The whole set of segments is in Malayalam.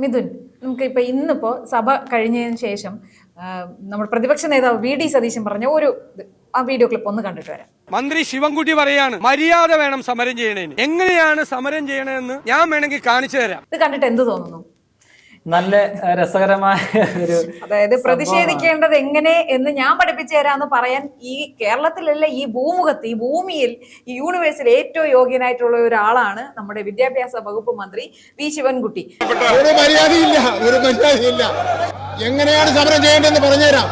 മിഥുൻ, നമുക്ക് ഇന്നിപ്പോ സഭ കഴിഞ്ഞതിന് ശേഷം നമ്മുടെ പ്രതിപക്ഷ നേതാവ് വി.ഡി. സതീശൻ പറഞ്ഞ ഒരു ആ വീഡിയോ ക്ലിപ്പ് ഒന്ന് കണ്ടിട്ട് വരാം. മന്ത്രി ശിവൻകുട്ടി പറയാണ് മര്യാദ വേണം സമരം ചെയ്യണേന്. എങ്ങനെയാണ് സമരം ചെയ്യണമെന്ന് ഞാൻ വേണമെങ്കിൽ കാണിച്ചു തരാം. ഇത് കണ്ടിട്ട് എന്ത് തോന്നുന്നു? നല്ല രസകരമായ ഒരു, അതായത് പ്രതിഷേധിക്കേണ്ടത് എങ്ങനെ എന്ന് ഞാൻ പഠിപ്പിച്ചു തരാമെന്ന് പറയാൻ ഈ കേരളത്തിലല്ല, ഈ ഭൂമുഖത്ത്, ഈ ഭൂമിയിൽ, ഈ യൂണിവേഴ്സിൽ ഏറ്റവും യോഗ്യനായിട്ടുള്ള ഒരാളാണ് നമ്മുടെ വിദ്യാഭ്യാസ വകുപ്പ് മന്ത്രി വി. ശിവൻകുട്ടി. ഒരു മര്യാദയില്ല, ഒരു മര്യാദയില്ല. എങ്ങനെയാണ് സമരം ചെയ്യേണ്ടതെന്ന് പറഞ്ഞുതരാം.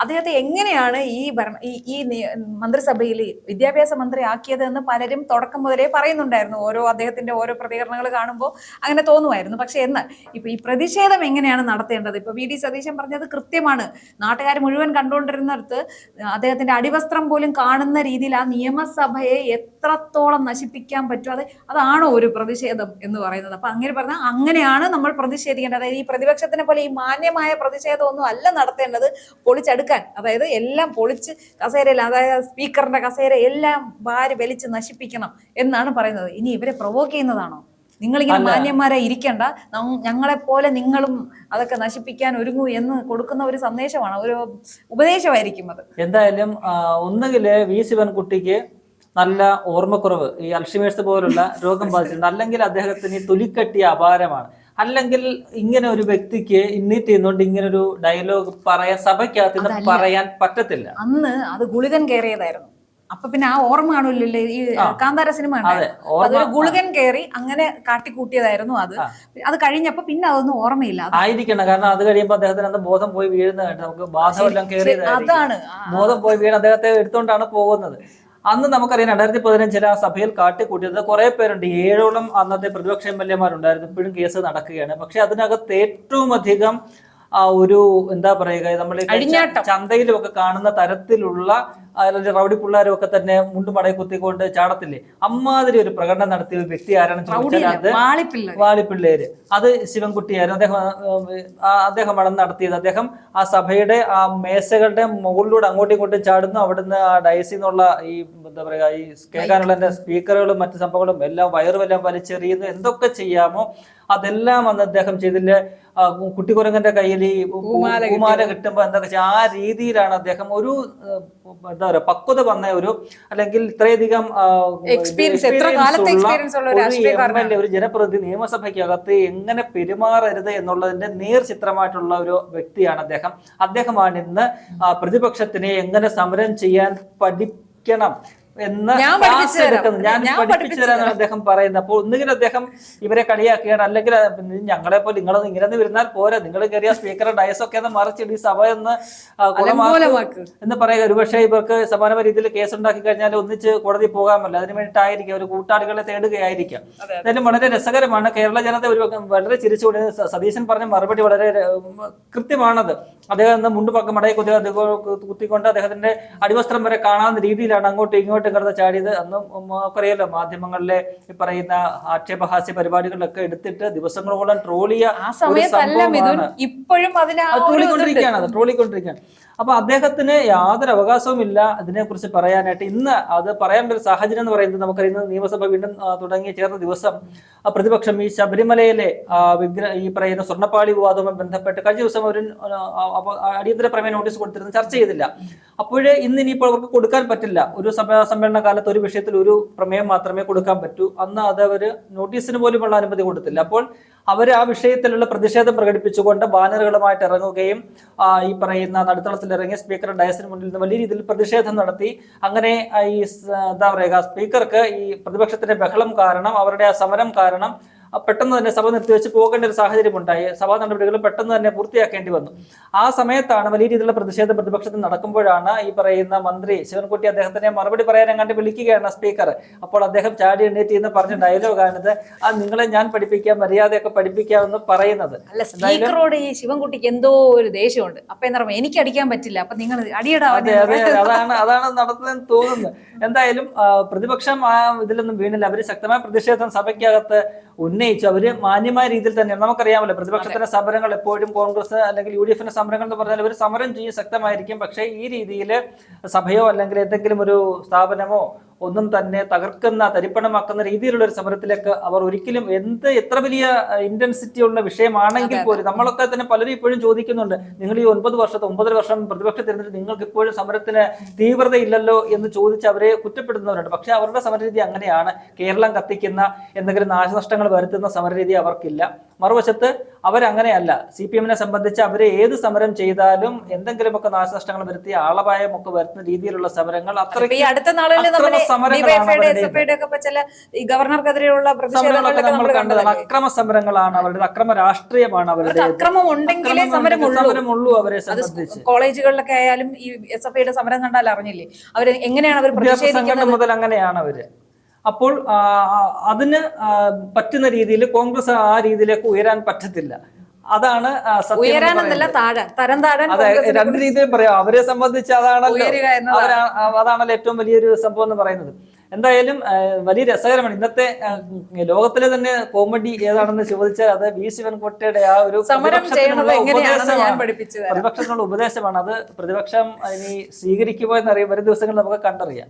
അദ്ദേഹത്തെ എങ്ങനെയാണ് ഈ മന്ത്രിസഭയിൽ വിദ്യാഭ്യാസ മന്ത്രി ആക്കിയത് എന്ന് പലരും തുടക്കം മുതലേ പറയുന്നുണ്ടായിരുന്നു. അദ്ദേഹത്തിന്റെ ഓരോ പ്രതികരണങ്ങൾ കാണുമ്പോൾ അങ്ങനെ തോന്നുമായിരുന്നു. പക്ഷെ ഇപ്പൊ ഈ പ്രതിഷേധം എങ്ങനെയാണ് നടത്തേണ്ടത്? ഇപ്പൊ വി.ഡി. സതീശൻ പറഞ്ഞത് കൃത്യമാണ്. നാട്ടുകാർ മുഴുവൻ കണ്ടുകൊണ്ടിരുന്നിടത്ത് അദ്ദേഹത്തിന്റെ അടിവസ്ത്രം പോലും കാണുന്ന രീതിയിൽ ആ നിയമസഭയെ എത്രത്തോളം നശിപ്പിക്കാൻ പറ്റും, അതാണോ ഒരു പ്രതിഷേധം എന്ന് പറയുന്നത്? അപ്പൊ അങ്ങനെ പറഞ്ഞാൽ അങ്ങനെയാണ് നമ്മൾ പ്രതിഷേധിക്കേണ്ടത്. അതായത് ഈ പ്രതിപക്ഷത്തിനെ പോലെ ഈ മാന്യമായ പ്രതിഷേധമൊന്നും അല്ല നടത്തേണ്ടത്. പൊളിച്ചെടുക്കാൻ, അതായത് എല്ലാം പൊളിച്ച് കസേരയിൽ, അതായത് സ്പീക്കറിന്റെ കസേര എല്ലാം വാരി വലിച്ച് നശിപ്പിക്കണം എന്നാണ് പറയുന്നത്. ഇനി ഇവരെ പ്രൊവോക്ക് ചെയ്യുന്നതാണോ? നിങ്ങളിങ്ങനെ മാന്യന്മാരെ ഇരിക്കേണ്ട, ഞങ്ങളെ പോലെ നിങ്ങളും അതൊക്കെ നശിപ്പിക്കാൻ ഒരുങ്ങൂ എന്ന് കൊടുക്കുന്ന ഒരു സന്ദേശമാണ്, ഒരു ഉപദേശമായിരിക്കും അത്. എന്തായാലും ഒന്നുകില് വി. ശിവൻകുട്ടിക്ക് നല്ല ഓർമ്മക്കുറവ്, ഈ അൽഷിമേഴ്സ് പോലുള്ള രോഗം ബാധിച്ചിട്ടുണ്ട്, അല്ലെങ്കിൽ അദ്ദേഹത്തിന് ഈ തൊലിക്കട്ടിയ അപാരമാണ്, അല്ലെങ്കിൽ ഇങ്ങനെ ഒരു വ്യക്തിക്ക് ഇന്നീറ്റ് ചെയ്യുന്നോണ്ട് ഇങ്ങനെ ഒരു ഡയലോഗ് സഭയ്ക്കകത്ത് പറയാൻ പറ്റത്തില്ല. അന്ന് അത് ഗുളികൻ കയറിയതായിരുന്നു. അപ്പൊ പിന്നെ ആ ഓർമ്മ കാണൂല്ലേ, ഈ കാന്താര സിനിമ അതൊരു ഗുളികൻ കയറി അങ്ങനെ കാട്ടിക്കൂട്ടിയതായിരുന്നു. അത് കഴിഞ്ഞപ്പോ പിന്നെ അതൊന്നും ഓർമ്മയില്ല ആയിരിക്കണം. കാരണം അത് കഴിയുമ്പോ അദ്ദേഹത്തിന് ബോധം പോയി വീഴുന്നതായിട്ട് നമുക്ക് ബാധമെല്ലാം കയറിയതാണ്. ബോധം പോയി വീണ് അദ്ദേഹത്തെ എടുത്തോണ്ടാണ് പോകുന്നത്. അന്ന് നമുക്കറിയാം 2015 ആ സഭയിൽ കാട്ടിക്കൂട്ടിയത് കുറെ പേരുണ്ട്. 7ഓളം അന്നത്തെ പ്രതിപക്ഷ എംഎൽഎമാരുണ്ടായിരുന്നു. ഇപ്പോഴും കേസ് നടക്കുകയാണ്. പക്ഷെ അതിനകത്ത് ഏറ്റവും അധികം ഒരു എന്താ പറയുക, നമ്മൾ ചന്തയിലും ഒക്കെ കാണുന്ന തരത്തിലുള്ള റൗഡി പിള്ളേരും ഒക്കെ തന്നെ മുണ്ടും മടയിൽ കുത്തിക്കൊണ്ട് ചാടത്തില്ലേ, അമ്മാതിരി ഒരു പ്രകടനം നടത്തിയ ഒരു വ്യക്തി ആരാണെന്ന് ചോദിച്ചാൽ അത് വാളിപ്പിള്ളേര്, അത് ശിവൻകുട്ടിയായിരുന്നു. അദ്ദേഹമാണ് നടത്തിയത്. അദ്ദേഹം ആ സഭയുടെ ആ മേശകളുടെ മുകളിലൂടെ അങ്ങോട്ടും ഇങ്ങോട്ടും ചാടുന്നു. അവിടുന്ന് ആ ഡയസിൽ നിന്നുള്ള ഈ എന്താ പറയുക, ഈ കേൾക്കാനുള്ള സ്പീക്കറുകളും മറ്റു സംഭവങ്ങളും എല്ലാം വയറുമെല്ലാം വലിച്ചെറിയുന്നു. എന്തൊക്കെ ചെയ്യാമോ അതെല്ലാം അന്ന് അദ്ദേഹം ചെയ്തില്ല. കുട്ടിക്കുരങ്ങന്റെ കയ്യിൽ ഈ പൂമാല കിട്ടുമ്പോ എന്തൊക്കെ ആ രീതിയിലാണ് അദ്ദേഹം ഒരു എന്താ പറയുക, പക്വത വന്ന ഒരു, അല്ലെങ്കിൽ ഇത്രയധികം ഒരു ജനപ്രതിനിധി നിയമസഭയ്ക്കകത്ത് എങ്ങനെ പെരുമാറരുത് എന്നുള്ളതിന്റെ നേർചിത്രമായിട്ടുള്ള ഒരു വ്യക്തിയാണ് അദ്ദേഹം. അദ്ദേഹമാണ് ഇന്ന് പ്രതിപക്ഷത്തിനെ എങ്ങനെ സമരം ചെയ്യാൻ പഠിക്കണം എന്ന് ഞാൻ പഠിപ്പിച്ചു തരാനാണ് അദ്ദേഹം പറയുന്നത്. അപ്പോൾ ഒന്നുകിൽ അദ്ദേഹം ഇവരെ കളിയാക്കുകയാണ്, അല്ലെങ്കിൽ ഞങ്ങളെ പോലെ നിങ്ങളൊന്ന് ഇങ്ങനെ വരുന്നാൽ പോരാ, നിങ്ങൾ കയറിയ സ്പീക്കറുടെ ഡയസൊക്കെ ഒന്ന് മറിച്ചിട്ട് ഈ സഭ എന്ന് എന്ന് പറയുക. ഒരുപക്ഷെ ഇവർക്ക് സമാനമായ രീതിയിൽ കേസ് ഉണ്ടാക്കി കഴിഞ്ഞാൽ ഒന്നിച്ച് കോടതി പോകാമല്ലോ, അതിനു വേണ്ടിയിട്ടായിരിക്കും ഒരു കൂട്ടാളികളെ തേടുകയായിരിക്കാം. എന്തായാലും വളരെ രസകരമാണ്. കേരള ജനത ഒരു വളരെ ചിരിച്ചുകൊണ്ട് സതീശൻ പറഞ്ഞ മറുപടി വളരെ കൃത്യമാണത്. അദ്ദേഹം മുണ്ട് പക്കം മടയിൽ കുത്തിക്കൊണ്ട് അദ്ദേഹത്തിന്റെ അടിവസ്ത്രം വരെ കാണാവുന്ന രീതിയിലാണ് അങ്ങോട്ടും ഇങ്ങോട്ടും കിടന്ന് ചാടിയത്. അന്നും നമുക്കറിയാലോ, മാധ്യമങ്ങളിലെ ഈ പറയുന്ന ആക്ഷേപഹാസ്യ പരിപാടികളിലൊക്കെ എടുത്തിട്ട് ദിവസങ്ങളോളം ട്രോളിയ ട്രോളിക്കൊണ്ടിരിക്കുകയാണ്. അപ്പൊ അദ്ദേഹത്തിന് യാതൊരു അവകാശവും ഇല്ല ഇതിനെക്കുറിച്ച് പറയാനായിട്ട്. ഇന്ന് അത് പറയാനുള്ള ഒരു സാഹചര്യം എന്ന് പറയുന്നത്, നമുക്കറിയുന്നത് നിയമസഭ വീണ്ടും ചേർന്ന ദിവസം പ്രതിപക്ഷം ഈ ശബരിമലയിലെ ഈ പറയുന്ന സ്വർണ്ണപ്പാളി വിവാദവുമായി ബന്ധപ്പെട്ട് കഴിഞ്ഞ ദിവസം ഒരു അടിയന്തര പ്രമേയ നോട്ടീസ് കൊടുത്തിരുന്നു, ചർച്ച ചെയ്തില്ല. അപ്പോഴേ ഇനിയിപ്പോൾ അവർക്ക് കൊടുക്കാൻ പറ്റില്ല. ഒരു സമ്മേളന കാലത്ത് ഒരു വിഷയത്തിൽ ഒരു പ്രമേയം മാത്രമേ കൊടുക്കാൻ പറ്റൂ. അന്ന് അത് അവര് നോട്ടീസിന് പോലുമുള്ള അനുമതി കൊടുത്തില്ല. അപ്പോൾ അവർ ആ വിഷയത്തിലുള്ള പ്രതിഷേധം പ്രകടിപ്പിച്ചുകൊണ്ട് ബാനറുകളുമായിട്ട് ഇറങ്ങുകയും ഈ പറയുന്ന നടുത്തളത്തിൽ ഇറങ്ങിയ സ്പീക്കർ ഡയസിന് മുന്നിൽ നിന്ന് വലിയ രീതിയിൽ പ്രതിഷേധം നടത്തി. അങ്ങനെ ഈ എന്താ പറയുക, സ്പീക്കർക്ക് ഈ പ്രതിപക്ഷത്തിന്റെ ബഹളം കാരണം, അവരുടെ ആ സമരം കാരണം പെട്ടെന്ന് തന്നെ സഭ നിർത്തിവെച്ച് പോകേണ്ട ഒരു സാഹചര്യം ഉണ്ടായി. സഭാ നടപടികൾ പെട്ടെന്ന് തന്നെ പൂർത്തിയാക്കേണ്ടി വന്നു. ആ സമയത്താണ് വലിയ രീതിയിലുള്ള പ്രതിഷേധം പ്രതിപക്ഷത്തിൽ നടക്കുമ്പോഴാണ് ഈ പറയുന്ന മന്ത്രി ശിവൻകുട്ടി അദ്ദേഹത്തിനെ മറുപടി പറയാൻ അങ്ങാണ്ട് വിളിക്കുകയാണ് സ്പീക്കർ. അപ്പോൾ അദ്ദേഹം ചാടി എണ്ണീറ്റ് എന്ന് പറഞ്ഞ ഡയലോഗാണിത്. നിങ്ങളെ ഞാൻ പഠിപ്പിക്കാം, മര്യാദയൊക്കെ പഠിപ്പിക്കാമെന്ന് പറയുന്നത്. അല്ല, സ്പീക്കറോട് ഈ ശിവൻകുട്ടിക്ക് എന്തോ ഒരു ദേഷ്യമുണ്ട്. അപ്പൊ എന്താ പറയുക, എനിക്ക് അടിക്കാൻ പറ്റില്ല, അപ്പൊ നിങ്ങൾ അടിയിടാ. അതാണ് നടത്തുന്നതെന്ന് തോന്നുന്നത്. എന്തായാലും പ്രതിപക്ഷം ഇതിലൊന്നും വീണില്ല. അവര് ശക്തമായ പ്രതിഷേധം സഭയ്ക്കകത്ത് ഉന്നയിച്ചു. അവര് മാന്യമായ രീതിയിൽ തന്നെയാണ്. നമുക്കറിയാമല്ലോ പ്രതിപക്ഷത്തിന്റെ സമരങ്ങൾ എപ്പോഴും കോൺഗ്രസ് അല്ലെങ്കിൽ UDF സമരങ്ങൾ എന്ന് പറഞ്ഞാൽ അവർ സമരം ചെയ്യും, ശക്തമായിരിക്കും. പക്ഷേ ഈ രീതിയിൽ സഭയോ അല്ലെങ്കിൽ എന്തെങ്കിലും ഒരു സ്ഥാപനമോ ഒന്നും തന്നെ തകർക്കുന്ന തരിപ്പണമാക്കുന്ന രീതിയിലുള്ള ഒരു സമരത്തിലേക്ക് അവർ ഒരിക്കലും എത്ര വലിയ ഇന്റൻസിറ്റി ഉള്ള വിഷയമാണെങ്കിൽ പോലും നമ്മളൊക്കെ തന്നെ പലരും ഇപ്പോഴും ചോദിക്കുന്നുണ്ട്, നിങ്ങൾ ഈ 9 വർഷം പ്രതിപക്ഷത്തിരുന്നിട്ട് നിങ്ങൾക്ക് ഇപ്പോഴും സമരത്തിന് തീവ്രതയില്ലല്ലോ എന്ന് ചോദിച്ച് അവരെ കുറ്റപ്പെടുന്നവരുണ്ട്. പക്ഷെ അവരുടെ സമരരീതി അങ്ങനെയാണ്. കേരളം കത്തിക്കുന്ന എന്തെങ്കിലും നാശനഷ്ടങ്ങൾ വരുത്തുന്ന സമരരീതി അവർക്കില്ല. മറുവശത്ത് അവരങ്ങനെയല്ല. CPM-നെ സംബന്ധിച്ച് അവരെ ഏത് സമരം ചെയ്താലും എന്തെങ്കിലുമൊക്കെ നാശനഷ്ടങ്ങൾ വരുത്തി ആളപായമൊക്കെ വരുത്തുന്ന രീതിയിലുള്ള സമരങ്ങൾ ഈ അടുത്ത നാളുകളിൽ ഗവർണർക്കെതിരെയുള്ള അക്രമ സമരങ്ങളാണ് അവരുടെ, അക്രമ രാഷ്ട്രീയമാണ് അവരുടെ. അക്രമം ഉണ്ടെങ്കിലേ സമരമുള്ളൂ അവരെ സംബന്ധിച്ച്. കോളേജുകളിലൊക്കെ ആയാലും ഈ SFIയുടെ സമരം കണ്ടാൽ അറിഞ്ഞില്ലേ അവര് എങ്ങനെയാണ് അവർ പ്രതിഷേധിക്കുന്നത് മുതൽ അങ്ങനെയാണ് അവര്. അപ്പോൾ അതിന് പറ്റുന്ന രീതിയിൽ കോൺഗ്രസ് ആ രീതിയിലേക്ക് ഉയരാൻ പറ്റത്തില്ല. അതാണ് ഉയരാനെന്നല്ല തരം താഴാൻ. അതെ, രണ്ട് രീതിയിൽ പറയാം. അവരെ സംബന്ധിച്ച് അതാണല്ലോ ഏറ്റവും വലിയൊരു സംഭവം എന്ന് പറയുന്നത്. എന്തായാലും വലിയ രസകരമാണ്. ഇന്നത്തെ ലോകത്തിലെ തന്നെ കോമഡി ഏതാണെന്ന് ചോദിച്ചാൽ അത് വി ശിവൻകുട്ടിയുടെ ആ ഒരു പ്രതിപക്ഷത്തിനുള്ള ഉപദേശമാണ്. അത് പ്രതിപക്ഷം ഇനി സ്വീകരിക്കുമോ എന്നറിയാം. വരും ദിവസങ്ങളിൽ നമുക്ക് കണ്ടറിയാം.